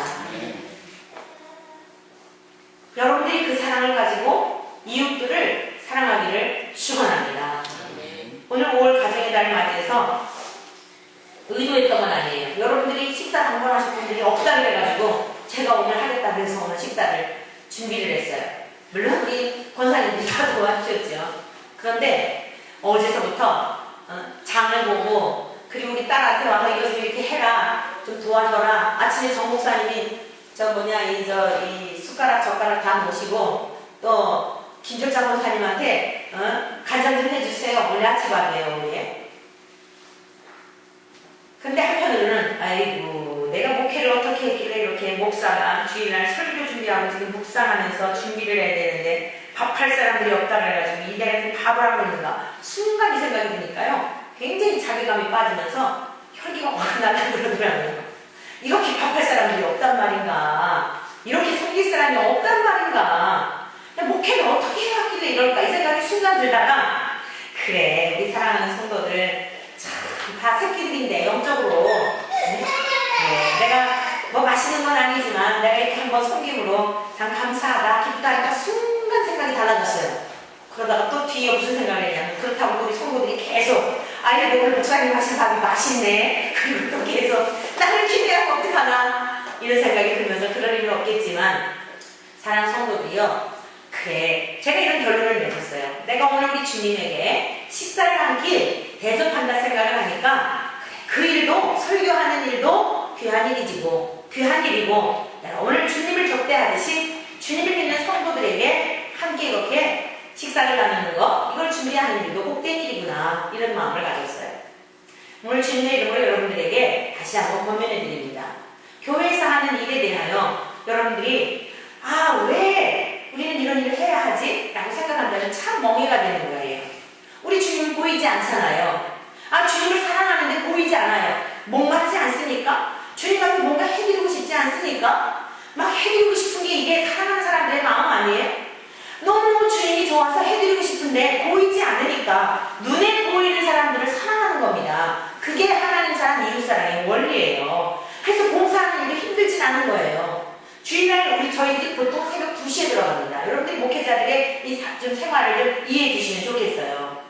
여러분들이 그 사랑을 가지고 이웃들을 사랑하기를 축원합니다. 오늘 5월 가정의 달을 맞이해서 의도했던 건 아니에요. 여러분들이 식사 방문하실 분들이 없다 그래가지고 제가 오늘 하겠다 그래서 오늘 식사를 준비를 했어요. 물론 우리 권사님들이 다 도와주셨죠. 그런데 어제서부터 장을 보고, 그리고 우리 딸한테 와서 이거 좀 이렇게 해라, 좀 도와줘라. 아침에 정 목사님이 이 숟가락 젓가락 다 모시고, 또 김철자 권사님한테 간장 좀 해주세요. 원래 아침밥이에요 우리. 근데 한편으로는 아이고 내가 목회를 어떻게 했길래 이렇게 목사가 주일날 설교 준비하고 지금 묵상하면서 준비를 해야 되는데 밥할 사람들이 없다 그래가지고 이 내가 답을 하고 있는가? 순간 이 생각이 드니까요. 굉장히 자괴감이 빠지면서 혈기가 확 나가 그러더라고요. 이렇게 밥할 사람들이 없단 말인가? 이렇게 섬길 사람이 없단 말인가? 목회는 어떻게 해왔길래 이럴까? 이 생각이 순간 들다가 그래, 우리 사랑하는 성도들 참 다 새끼들인데 영적으로 내가 뭐 맛있는 건 아니지만 내가 이렇게 한번 섬김으로 참 감사하다, 기쁘다 하니까 순간 생각이 달라졌어요. 그러다가 또 뒤에 무슨 생각을 했냐면 그렇다고 우리 성도들이 계속 아이고 오늘 목사님 하신 밥이 맛있네, 그리고 또 계속 나를 기대하면 어떡하나 이런 생각이 들면서 그럴 일은 없겠지만 사랑하는 성도들이요, 그래, 제가 이런 결론을 내렸어요. 내가 오늘 우리 주님에게 식사를 한 길 대접한다 생각을 하니까 그 일도, 설교하는 일도 귀한 일이고 내가 오늘 주님을 접대하듯이 주님을 믿는 성도들에게 함께 이렇게 식사를 나누는 거, 이걸 준비하는 일도 복된 일이구나, 이런 마음을 가졌어요. 오늘 주님의 이름으로 여러분들에게 다시 한번 권면해 드립니다. 교회에서 하는 일에 대하여 여러분들이 왜 우리는 이런 일을 해야 하지? 라고 생각한다면 참 멍해가 되는 거예요. 우리 주님은 보이지 않잖아요. 주님을 사랑하는데 보이지 않아요. 목마르지 않습니까? 주님 앞에 뭔가 해드리고 싶지 않습니까? 막 해드리고 싶은 게 이게 사랑하는 사람들의 마음 아니에요? 너무너무 주님이 좋아서 해드리고 싶은데 보이지 않으니까 눈에 보이는 사람들을 사랑하는 겁니다. 그게 하나님 사랑, 이웃사랑의 원리예요. 그래서 봉사하는 일도 힘들진 않은 거예요. 주일날 저희들이 보통 새벽 2시에 들어갑니다. 여러분들이 목회자들의 이 좀 생활을 좀 이해해 주시면 좋겠어요.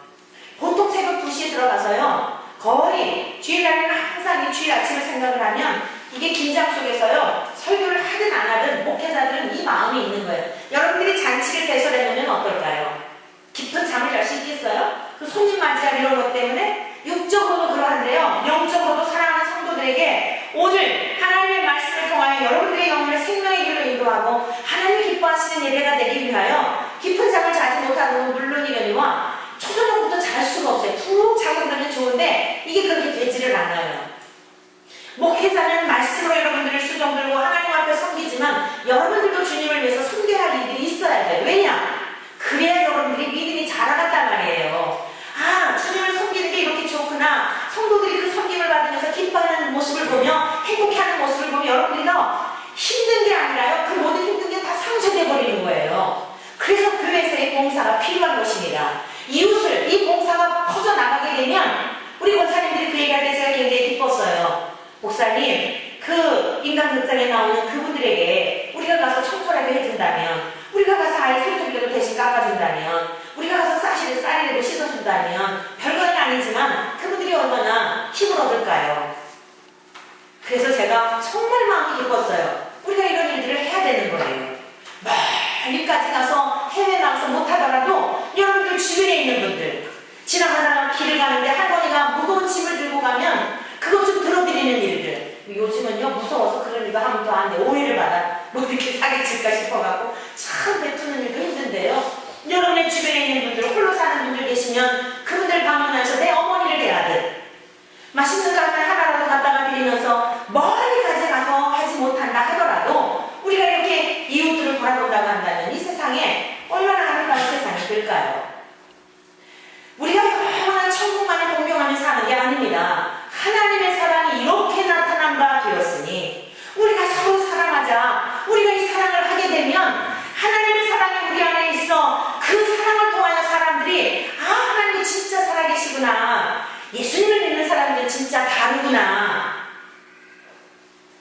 보통 새벽 2시에 들어가서요, 거의 주일날은 항상 이 주일 아침을 생각을 하면 이게 긴장 속에서요, 설교를 하든 안 하든 목회자들은 이 마음이 있는 거예요. 여러분들이 잔치를 배설해 놓으면 어떨까요? 깊은 잠을 잘 수 있겠어요? 그 손님 맞이할 이런 것 때문에 육적으로도 그러한데요, 영적으로도 사랑하는 성도들에게 오늘 하나님의 말씀을 통하여 여러분들의 영혼을 생명의 길로 인도하고 하나님이 기뻐하시는 예배가 되기 위하여 깊은 잠을 자지 못하는 건 물론이려니와 초저녁부터 잘 수가 없어요. 푹 자고 그러면 좋은데 이게 그렇게 되지를 않아요. 목회자는 말씀으로 여러분들을 수종 들고 하나님 앞에 섬기지만 여러분들도 주님을 위해서 섬겨야 할 일이 있어야 돼요. 왜냐? 그래야 여러분들이 믿음이 자라갔단 말이에요. 주님을 섬기는 게 이렇게 좋구나. 성도들이 그 섬김을 받으면서 기뻐하는 모습을 보며 행복해하는 모습을 보며 여러분들이가 힘든 게 아니라요, 그 모든 힘든 게 다 상쇄돼 버리는 거예요. 그래서 교회에서의 봉사가 필요한 것입니다. 이웃을, 이 봉사가 퍼져나가게 되면 우리 권사님들이 그 얘기할 때 제가 굉장히 기뻤어요. 목사님, 그 인간극장에 나오는 그분들에게 우리가 가서 청소라도 해준다면, 우리가 가서 아이 손톱이라도 대신 깎아준다면, 우리가 가서 쌀이라도 씻어준다면 별건 아니지만 그분들이 얼마나 힘을 얻을까요? 그래서 제가 정말 마음이 기뻤어요. 우리가 이런 일들을 해야 되는 거예요. 멀리까지 가서 해외 나가서 못하더라도 여러분들 주변에 있는 분들, 지나가다가 길을 가는데 할머니가 무거운 짐을 들고 가면 그것 좀 들어드리는 일들. 요즘은요, 무서워서 그런 일도 하면 또 안 돼. 오해를 받아. 뭐 이렇게 사기칠까 싶어갖고 참 베푸는 일도 힘든데요. 여러분의 주변에 있는 분들, 홀로 사는 분들 계시면 그분들 방문하셔서 내 어머니를 대하듯 맛있는 거 하나라도 갖다가 드리면서 멀리까지 가서 하지 못한다 하더라도 우리가 이렇게 이웃들을 바라본다고 한다면 이 세상에 얼마나 아름다운 세상이 될까요? 우리가 영원한 천국만을 공경하며 사는 게 아닙니다. 하나님의 사랑이 이렇게 나타난 바 되었으니 우리가 서로 사랑하자. 우리가 이 사랑을 하게 되면 하나님의 사랑이 우리 안에 있어 그 사랑을 통하여 사람들이 하나님이 진짜 살아계시구나, 예수님을 믿는 사람들은 진짜 다르구나,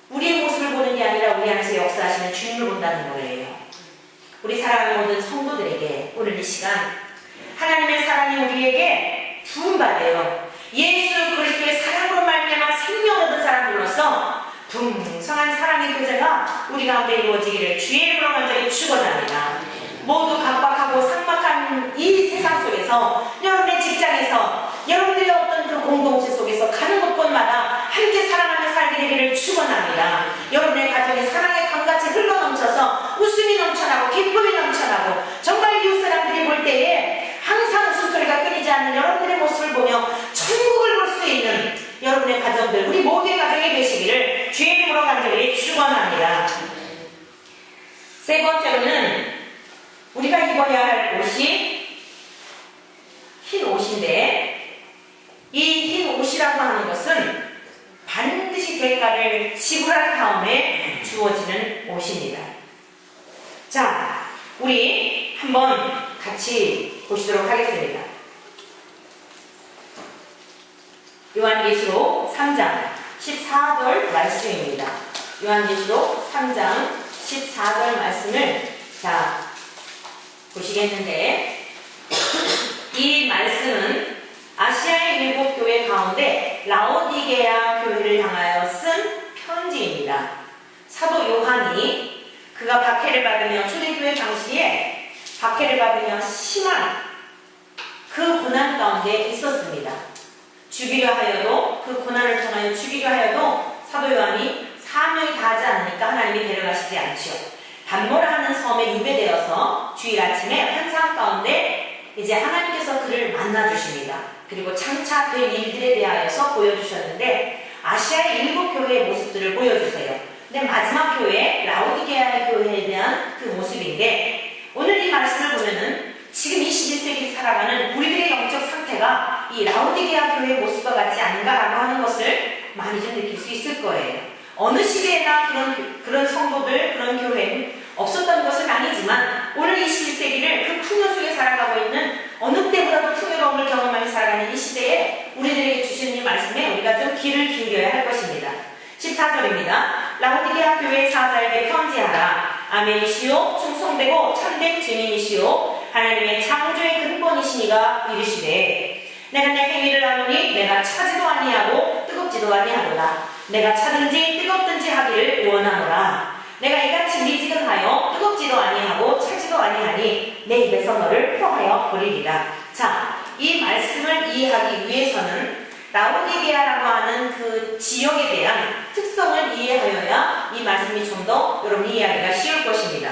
우리의 모습을 보는 게 아니라 우리 안에서 역사하시는 주님을 본다는 거예요. 우리 사랑하는 모든 성도들에게 오늘 이 시간 하나님의 사랑이 우리에게 부음받아요. 예수 그리스도의 사랑으로 말미암아 생명 얻은 사람들로서 풍성한 사랑의 교제가 우리 가운데 이루어지기를 주의 이름으로 간절히 축원합니다. 모두 각박하고 삭막한 이 세상 속에서, 여러분의 직장에서, 여러분들의 어떤 그 공동체 속에서 가는 곳곳마다 함께 사랑하며 살게 되기를 축원합니다. 여러분의 가정에 사랑의 강같이 흘러넘쳐서 웃음이 넘쳐나고 기쁨이 넘쳐나고 정말 이웃 사람들이 볼 때에 항상 웃음소리가 끊이지 않는 여러분들의 모습을 보며 천국을 볼 수 있는 여러분의 가정들, 우리 모두의 가정에 계시기를 주의 이름으로 간절히 축원합니다. 세 번째로는 우리가 입어야 할 옷이 주어지는 옷입니다. 자, 우리 한번 같이 보시도록 하겠습니다. 요한계시록 3장 14절 말씀입니다. 요한계시록 3장 14절 말씀을 보시겠는데, 이 말씀은 아시아의 7교회 가운데 라오디게아 교회를 향하여 쓴 편지입니다. 사도 요한이 그가 박해를 받으며 초대교회 당시에 박해를 받으며 심한 그 고난 가운데 있었습니다. 죽이려 하여도, 그 고난을 통하여 죽이려 하여도 사도 요한이 사명이 다하지 않으니까 하나님이 데려가시지 않지요. 단모라 하는 섬에 유배되어서 주일 아침에 환상 가운데 이제 하나님께서 그를 만나주십니다. 그리고 장차 될 일들에 대하여서 보여주셨는데, 아시아의 7교회의 모습들을 보여주세요. 근데 마지막 교회, 라오디게아의 교회에 대한 그 모습인데, 오늘 이 말씀을 보면은 지금 21세기를 살아가는 우리들의 영적 상태가 이 라오디게아 교회의 모습과 같지 않은가라고 하는 것을 많이 좀 느낄 수 있을 거예요. 어느 시대에나 그런 성도들, 그런 교회는 없었던 것은 아니지만, 오늘 21세기를 그 풍요 속에 살아가고 있는, 어느 때보다도 풍요로움을 경험하며 살아가는 이 시대에 우리들에게 주시는 이 말씀에 우리가 좀 귀를 기울여야 할 것입니다. 14절입니다. 라오디게아 교회의 사자에게 편지하라. 아멘이시오, 충성되고 참된 증인이시오, 하나님의 창조의 근본이시니가 이르시되, 내가 내 행위를 하노니 내가 차지도 아니하고 뜨겁지도 아니하노라. 내가 차든지 뜨겁든지 하기를 원하노라. 내가 이같이 미지근하여 뜨겁지도 아니하고 차지도 아니하니 내 입에서 너를 포하여 버리리라. 자, 이 말씀을 이해하기 위해서는 라오디게아라고 하는 그 지역에 대한 특성을 이해하여야 이 말씀이 좀 더 여러분 이해하기가 쉬울 것입니다.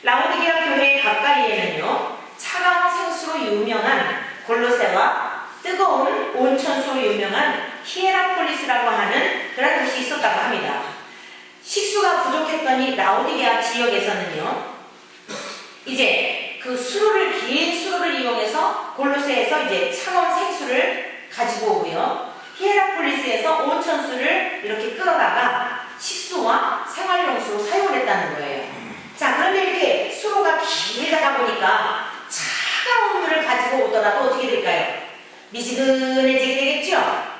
라오디게아 교회 가까이에는요, 차가운 생수로 유명한 골로새와 뜨거운 온천수로 유명한 히에라폴리스라고 하는 그런 곳이 있었다고 합니다. 식수가 부족했더니 라오디게아 지역에서는요, 이제 그 수로를, 긴 수로를 이용해서 골로새에서 이제 차가운 생수를 가지고 오고요, 히에라폴리스에서 온천수를 이렇게 끌어다가 식수와 생활용수로 사용을 했다는 거예요. 자, 그런데 이렇게 수로가 길다가 보니까 차가운 물을 가지고 오더라도 어떻게 될까요? 미지근해지게 되겠죠?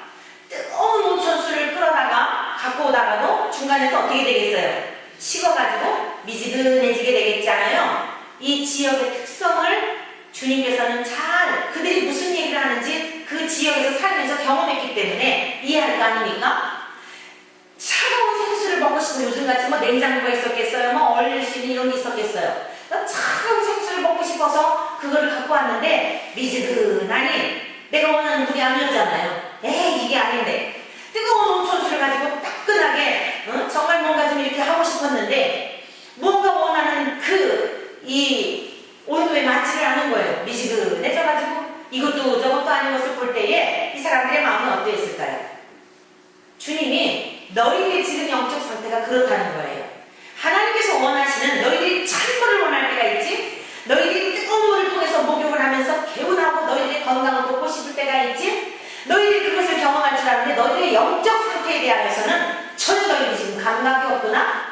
뜨거운 온천수를 끌어다가 갖고 오다가도 중간에서 어떻게 되겠어요? 식어가지고 미지근해지게 되겠잖아요. 이 지역의 특성을 주님께서는 잘, 그들이 무슨 얘기를 하는지 그 지역에서 살면서 경험했기 때문에 이해할 거 아닙니까? 차가운 생수를 먹고 싶은, 요즘같이 뭐 냉장고가 있었겠어요? 뭐 얼릴 수 있는 이런 게 있었겠어요? 차가운 생수를 먹고 싶어서 그걸 갖고 왔는데 미지근하니 내가 원하는 물이 아니었잖아요. 에이, 이게 아닌데. 뜨거운 온천수를 가지고 따끈하게, 정말 뭔가 좀 이렇게 하고 싶었는데 뭔가 원하는 이 온도에 맞지를 않은 거예요. 미지근해져가지고 이것도 저것도 아닌 것을 볼 때에 이 사람들의 마음은 어떠했을까요? 주님이 너희들의 지금 영적 상태가 그렇다는 거예요. 하나님께서 원하시는, 너희들이 찬물을 원할 때가 있지, 너희들이 뜨거운 물을 통해서 목욕을 하면서 개운하고 너희들의 건강을 돕고 싶을 때가 있지, 너희들이 그것을 경험할 줄 아는데 너희들의 영적 상태에 대하여서는 전혀 너희들이 지금 감각이 없구나.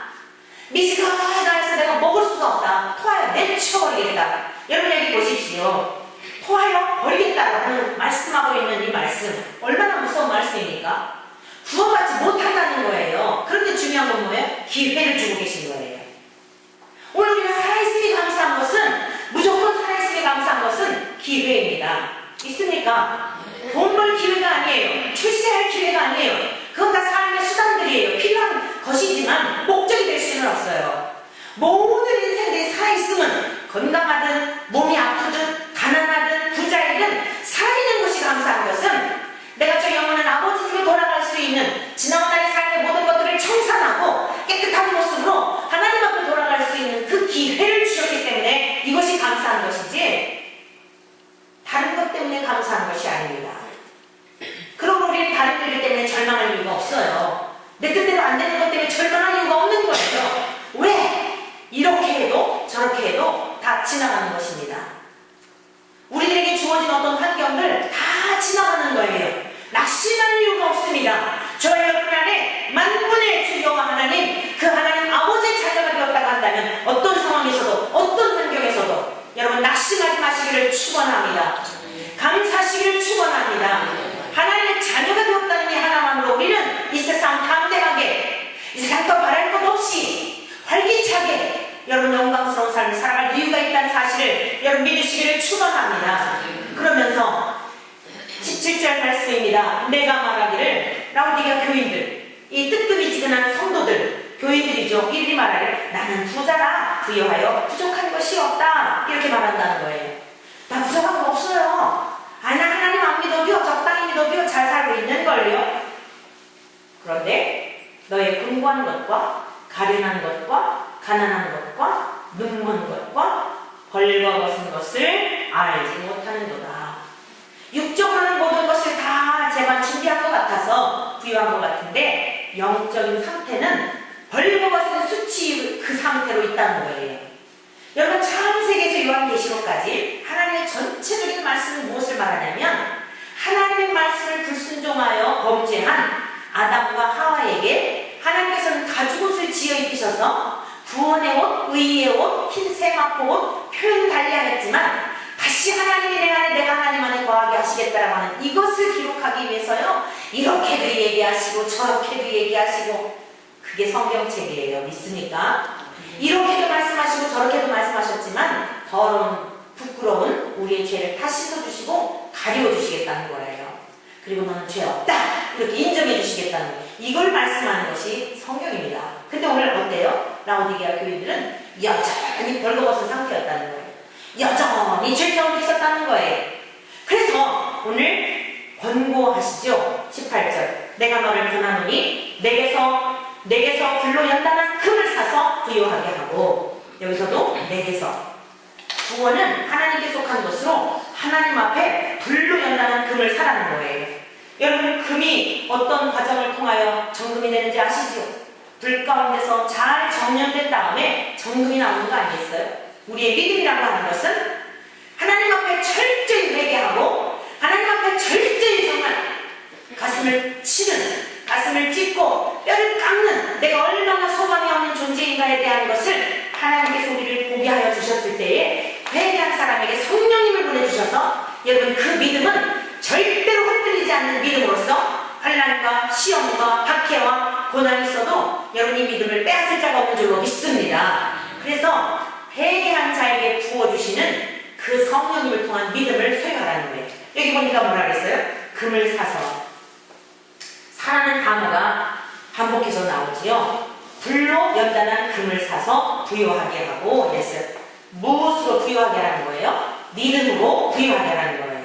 미지근하다 해서 내가 먹을 수가 없다. 토하여 내쳐버리겠다. 여러분 여기 보십시오. 토하여 버리겠다라고 말씀하고 있는 이 말씀, 얼마나 무서운 말씀입니까? 구원받지 못한다는 거예요. 그런데 중요한 건 뭐예요? 기회를 주고 계신 거예요. 오늘 우리가 살아있으니 감사한 것은, 무조건 살아있으니 감사한 것은 기회입니다. 있습니까? 돈 벌 기회가 아니에요. 출세할 기회가 아니에요. 그건 다 삶의 수단들이에요. 필요한 것이지만 목적이 될 수는 없어요. 모든 인생들이 살아있으면, 건강하든 몸이 아프든 가난하든 부자이든 살아있는 것이 감사한 것은, 내가 저 영원한 아버지 집에 돌아갈 수 있는, 지나온 나의 삶의 모든 것들을 청산하고 깨끗한 모습으로 하나님 앞에 돌아갈 수 있는 그 기회를 주셨기 때문에 이것이 감사한 것이지, 다른 것 때문에 감사한 것이 아닙니다. 그러고 우리는 다른 일 때문에 절망할 이유가 없어요. 내 뜻대로 안 되는 것 때문에 절망할 이유가 없는 거예요. 왜? 이렇게 해도 저렇게 해도 다 지나가는 것입니다. 감사하시기를 축원합니다. 감사하시기를 축원합니다. 하나님의 자녀가 되었다는 이 하나만으로 우리는 이 세상 담대하게, 이 세상 더 바랄 것 없이 활기차게 여러분 영광스러운 삶을 살아갈 이유가 있다는 사실을 여러분 믿으시기를 축원합니다. 그러면서 17절 말씀입니다. 내가 말하기를 라오디게아 교인들, 이 뜨뜻미지근한 성도들, 교인들이죠. 이들이 말하기를 나는 부자라 부여하여 부족한 것이 없다 이렇게 말한다는 거예요. 나 부족한 거 없어요. 아니 나 하나님 안 믿어도요, 적당히 믿어도요 잘 살고 있는걸요. 그런데 너의 궁고한 것과 가련한 것과 가난한 것과 눈먼 것과 벌거벗은 것을 알지 못하는도다. 육적으로는 모든 것을 다 제가 준비한 것 같아서 부유한 것 같은데 영적인 상태는 벌거벗은 수치 그 상태로 있다는 거예요. 여러분 창세기에서 요한계시록까지 하나님의 전체적인 말씀은 무엇을 말하냐면 하나님의 말씀을 불순종하여 범죄한 아담과 하와에게 하나님께서는 가죽옷을 지어 입히셔서 구원의 옷, 의의 옷, 흰 세마포 옷 표현 달리하였지만 다시 하나님이 내 안에 내가 하나님 안에 거하게 하시겠다라고 하는 이것을 기록하기 위해서요 이렇게도 얘기하시고 저렇게도 얘기하시고 그게 성경책이에요. 믿습니까? 이렇게도 말씀하시고 저렇게도 말씀하셨지만 더러운 부끄러운 우리의 죄를 다 씻어주시고 가리워주시겠다는 거예요. 그리고 너는 죄 없다 이렇게 인정해 주시겠다는 거예요. 이걸 말씀하는 것이 성경입니다. 근데 오늘 어때요? 라오디게아 교인들은 여전히 벌거벗은 상태였다는 거예요. 여전히 죄 가운데 있었다는 거예요. 그래서 오늘 권고하시죠. 18절 내가 너를 권하노니 내게서 불로 연단한 금을 사서 부요하게 하고, 여기서도 내게서 구원은 하나님께 속한 것으로 하나님 앞에 불로 연단한 금을 사라는 거예요. 여러분 금이 어떤 과정을 통하여 정금이 되는지 아시죠? 불 가운데서 잘 정련된 다음에 정금이 나오는 거 아니겠어요? 우리의 믿음이라고 하는 것은 하나님 앞에 철저히 회개하고 하나님 앞에 철저히 정말 가슴을 치는, 가슴을 찢고 뼈를 깎는 내가 얼마나 소망이 없는 존재인가에 대한 것을 하나님께서 우리를 보게 하여 주셨을 때에 회개한 사람에게 성령님을 보내주셔서 여러분 그 믿음은 절대로 흔들리지 않는 믿음으로써 환난과 시험과 박해와 고난이 있어도 여러분이 믿음을 빼앗을 자가 없는 줄로 믿습니다. 그래서 회개한 자에게 부어주시는 그 성령님을 통한 믿음을 소유하라는 거예요. 여기 보니까 뭐라 그랬어요? 금을 사서. 사라는 단어가 반복해서 나오지요. 불로 연단한 금을 사서 부요하게 하고 이랬어요. 무엇으로 부요하게 하는 거예요? 믿음으로 부요하게 하는 거예요.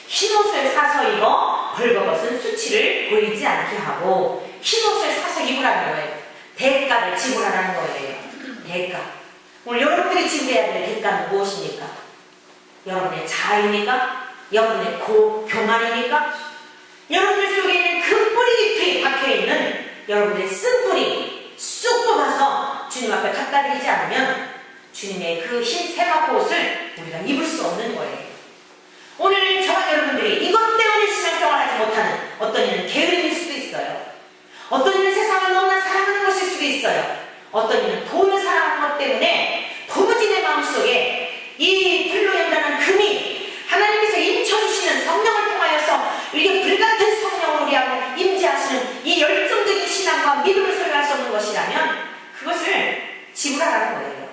흰옷을 사서 입어 벌거벗은 수치를 보이지 않게 하고 흰옷을 사서 입으라는 거예요. 대가를 지불하라는 거예요. 대가. 오늘 여러분들이 지불해야 될 대가는 무엇입니까? 여러분의 자아입니까? 여러분의 교만입니까? 여러분들 속에 있는 그 뿌리 깊이 박혀있는 여러분의 쓴뿌리 쑥 뽑아서 주님 앞에 갖다 드리지 않으면 주님의 그 흰 세마포 옷을 우리가 입을 수 없는 거예요. 오늘 저와 여러분들이 이것 때문에 신앙생활을 하지 못하는, 어떤 이는 게으름일 수도 있어요. 어떤 이는 세상을 너무나 사랑하는 것일 수도 있어요. 어떤 이는 돈을 사랑하는 것 때문에 도무지 내 마음속에 이 불로 연단한 금이 하나님께서 인쳐주시는 성령을 통하여서 이게 불같은 성령을 우리하고 임재하시는 이 열정적인 신앙과 믿음을 소유할 수 없는 것이라면 그것을 지불하라는 거예요.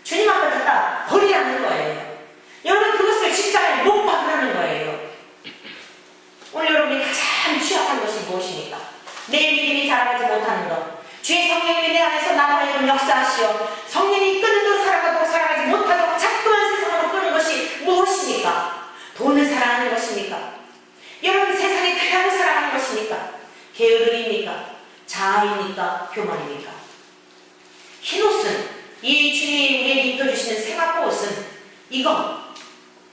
주님 앞에 갖다 버리라는 거예요. 여러분 그것을 십자가에 못 박으라는 거예요. 오늘 여러분이 가장 취약한 것이 무엇입니까? 내 믿음이 자라가지 못하는 것, 주의 성령이 내 안에서 나로 하여금 역사하시어 성령이 끄는 듯 살아가도 살아가지 못하도록 자꾸만 세상으로 끄는 것이 무엇입니까? 돈을 사랑하는 것입니까? 여러분 세상의 쾌락을 사랑하는 것입니까? 게으름입니까? 자아입니까? 교만입니까? 흰옷은 이 주님이 우리에게 입혀주시는 세마포 옷은 이거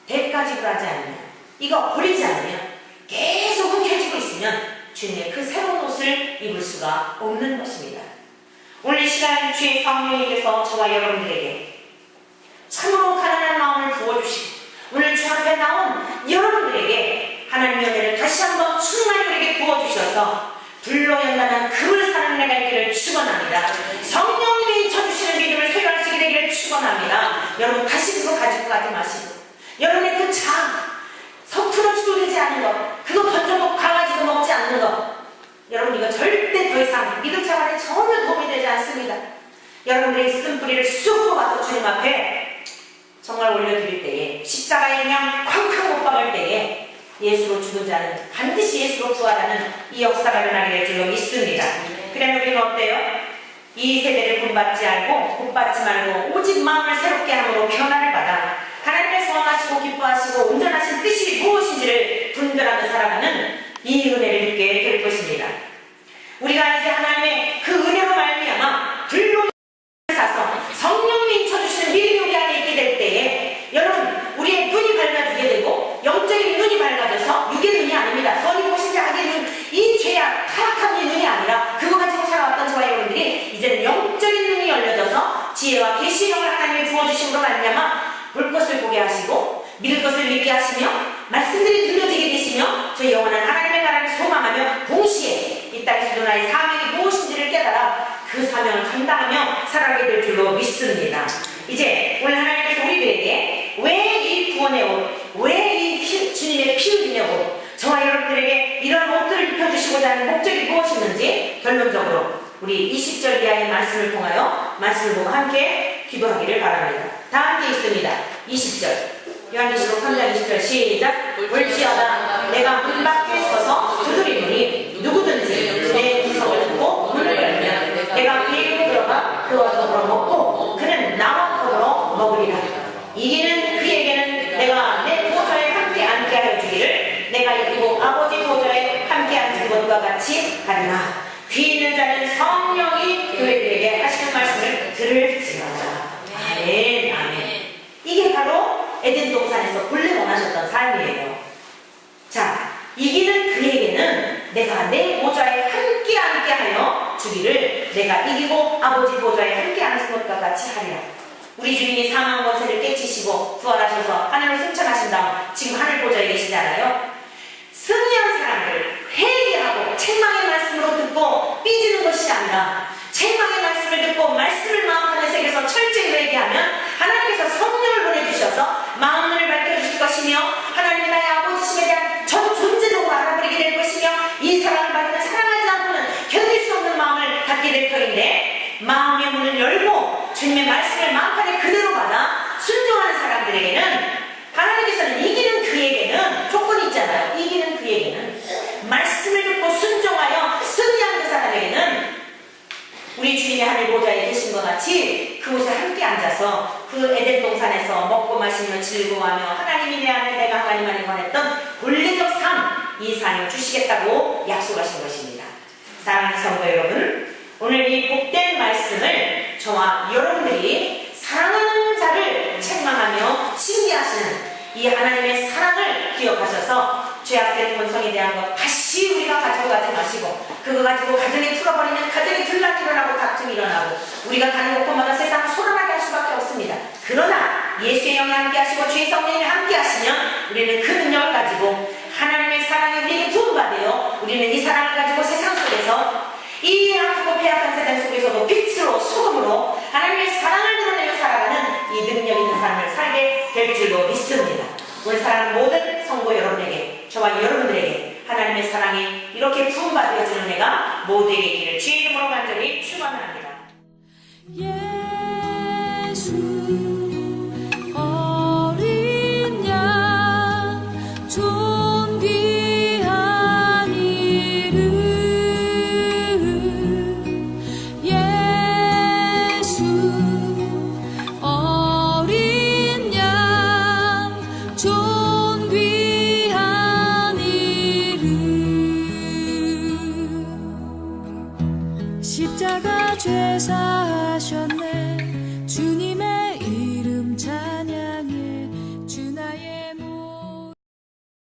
대가 지불하지 않으면, 이거 버리지 않으면, 계속 움켜쥐고 있으면 주님의 그 새로운 옷을 입을 수가 없는 것입니다. 오늘 이 시간 주의 성령님께서 저와 여러분들에게 참으로 가난한 마음을 부어주시고 오늘 주 앞에 나온 여러분들에게 하나님의 은혜를 다시 한번 충만히 우리에게 부어주셔서 불로 연단한 금을 사는 내 갈 길을 축원합니다. 성령님이 인쳐주시는 믿음을 소유할 수 있게 되기를 축원합니다. 여러분 다시 그거 가지고 가지 마시고 여러분 그냥 쾅쾅 못 박을 때에 예수로 죽은 자는 반드시 예수로 부활하는 이 역사가 일어나게 될 줄로 믿습니다. 그러면 우리는 어때요? 이 세대를 본받지 않고 본받지 말고 오직 마음을 새롭게 함으로 변화를 받아 하나님의 선하시고 기뻐하시고 온전하신 뜻이 무엇인지를 분별하며 살아가는 이 은혜를 입게 될 것입니다. 우리가 이제 하나님의 그 은혜로 말미암아 불로 사서 성령님이 쳐주시는 믿음이 우리 안에 있게 될 때에 여러분 우리의 눈이 밝아지게 되고 영적인 눈이 밝아져서 육의 눈이 아닙니다. 선이 무엇인지 악의 눈, 이 죄악 타락한 이 눈이 아니라 그거 가지고 살아왔던 저와 여러분들이 이제는 영적인 눈이 열려져서 지혜와 계시령을 하나님이 부어주심으로 말미암아 볼 것을 보게 하시고 믿을 것을 믿게 하시며 말씀들이 들려지게 되시며 저희 영원한 하나님의 나라를 소망하며 동시에 이 땅에서도 나의 사명이 무엇인지를 깨달아 그 사명을 감당하며 살아가게 될 줄로 믿습니다. 이제 오늘 하나님께서 우리들에게 왜 이 구원의 옷, 왜 이 주님의 피 흘리는 옷, 저와 여러분들에게 이런 옷들을 입혀주시고자 하는 목적이 무엇이었는지 결론적으로 우리 20절 이하의 말씀을 통하여 말씀을 보고 함께 기도하기를 바랍니다. 다 함께 있습니다. 20절 요한계시록 3장 20절 시작. 볼지어다 내가 문 밖에 서서 두드리노니 누구든지 내 음성을 듣고 문을 열면 내가 그에게로 들어가 그와 더불어 먹고 그는 나와 더불어 먹으리라. 이기는 그에게는 내가 내 보좌에 함께 앉게 하여 주기를 내가 이기고 아버지 보좌에 함께 앉은 것과 같이 하리라. 귀 있는 자는 성령이 교회들에게 하시는 말씀을 들을지어다. 아멘. 아멘. 이게 바로 에덴 동산에서 본래 원하셨던 삶이에요. 자, 이기는 그에게는 내가 내 보좌에 함께 앉게 하여 주기를 내가 이기고 아버지 보좌에 함께 앉은 것과 같이 하리라. 우리 주님이 사망 권세를 깨치시고 부활하셔서 하늘을 승천하신 다음 지금 하늘 보좌에 계시잖아요. 승리한 사람들 회개하고 책망의 말씀으로 듣고 삐지는 것이 아니라 책망의 말씀을 듣고 말씀을 마음판에 새겨서 철저히 회개하면 하나님께서 성령을 보내주셔서 마음문을 밝혀주실 것이며 하나님이 나의 아버지심에 대한 전 존재적으로 알아버리게 될 것이며 이 사랑을 받으면 사랑하지 않고는 견딜 수 없는 마음을 갖게 될 터인데 마음의 문을 열고 주님의 말씀을 마음판에 그대로 받아 순종하는 사람들에게는 하나님께서는 이기는 그에게는 조건이 있잖아요. 이기는 그에게는 말씀을 듣고 순종하여 승리한 그 사람에게는 우리 주님의 하늘 보좌에 계신 것 같이 그곳에 함께 앉아서 그 에덴 동산에서 먹고 마시며 즐거워하며 하나님이 내 안에 내가 하나님 안에 관했던 본래적 삶, 이 삶을 주시겠다고 약속하신 것입니다. 사랑하는 성도 여러분, 오늘 이 복된 말씀을 저와 여러분들이 사랑하는 자를 책망하며 징계하시는 이 하나님의 사랑을 기억하셔서 죄악된 본성에 대한 것 다시 우리가 가지고 가지 마시고 그거 가지고 가정이 틀어버리면 가정이 들락 일어나고 다툼이 일어나고 우리가 가는 곳마다 세상을 소란하게 할 수밖에 없습니다. 그러나 예수의 영이 함께 하시고 주의 성령이 함께 하시면 우리는 그 능력을 가지고 하나님의 사랑이 우리에게 부음받아요. 우리는 이 사랑을 가지고 세상 속에서 이 악하고 폐악한 세상 속에서도 빛으로 소금으로 하나님의 사랑을 드러내며 살아가는 이 능력 있는 삶을 살게 될 줄로 믿습니다. 오늘 사랑하는 모든 성도 여러분에게 저와 여러분들에게 하나님의 사랑이 이렇게 부음받아주는 은혜가 모두에게 있기를 주의 이름으로 간절히 축원합니다. 예수 어린 양 존귀한 이름 예수 어린 양 존귀한 이름 십자가 죄사